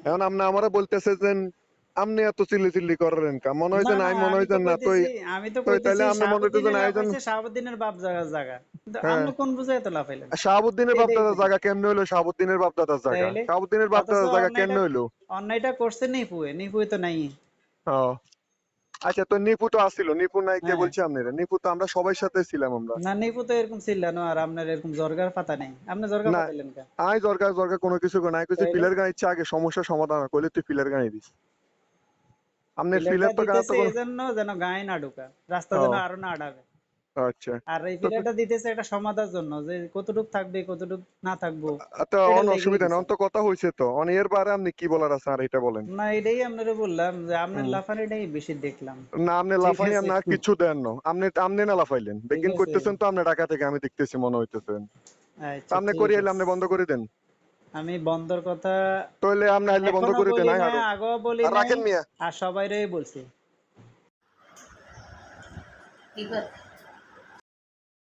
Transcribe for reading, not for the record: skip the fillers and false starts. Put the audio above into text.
এখন আপনি আমারে বলতেছে যে আপনি এত চিল্লি চিল্লি করেন কা মনে হয় না যে না নাই মনে আমি হয় তো যে না কইতেছি, তাইলে আপনি মনে হইতেছে শাহাবুদ্দিনের না আয়োজন। লাফাইছে শাহাবুদ্দিনের বাপ জায়গার জায়গা, কিন্তু হ্যাঁ, আপনি কোন বুঝায় তো লাফাইলেন? শাহাবুদ্দিনের এটাই বাপদাদার কই। জায়গা কেমনে হইলো? শাহাবুদ্দিনের বাপদাদার জায়গা, তাইলে শাহাবুদ্দিনের অথচ বাপদাদার জায়গা অন্যায়টা কেমনে হইলো? অন্যায়টা করছে নিপুয়ে, নিপুয়ে তো নাই। ও আচ্ছা, তো নিপু তো আসছিল, নিপু নাই কে হ্যাঁ, বলছে আপনারা? নিপু তো আমরা সবাই সাথে ছিলাম আমরা। না নিপু তো এরকম ছিল না, আর আপনার এরকম জর্গার পাতা নেই, আপনি জর্গা না, পাতাইলেন কা? আই দরকার দরকার কোনো কিছু নাই কইছি, তাইলে পিলার গাইছে আগে সমস্যার সমাধান হয়, কইলে তুই পিলার গাই দিস। আপনার পিলারটা পিলার তো গায়ে তো দিতেছে কোনো। এই জন্য যেন গায়ে না ঢুকা, রাস্তা যেন ও আরো না আড়াবে। আচ্ছা। আর এই তো পিলারটা দিতেছে একটা সমাধার জন্য, যে কতটুক থাকবে কতটুক না থাকবো, তো এটার অন লেগেই অসুবিধা নেই, দিছে। অন তো কথা হইছে তো, অন এর বারে আপনি কি বলার আছে আর এটা বলেন। না এটাই আপনারা বললাম যে আপনার হুম। লাফানিটাই বেশি দেখলাম। না আপনি ঠিক লাফানি, আছে, আপনি আর কিছু দেন না, আপনি না লাফাইলেন, ঠিক বেগিন আছে, করতেছেন তো আপনি ঢাকা থেকে, আমি দেখতেছি মনে হইতেছেন। তা আচ্ছা আপনি ঠিক করি আইলে আছে। আপনি বন্ধ করে দেন। আমি বন্ধর কথা তাহলে আপনি আইলে বন্ধ এখনো করে দেন, বলি আই নাই, হারুন। আগেও বলি আর নাই, রাখেন মিয়া। আর সবাইরে বলছি। কি কথা?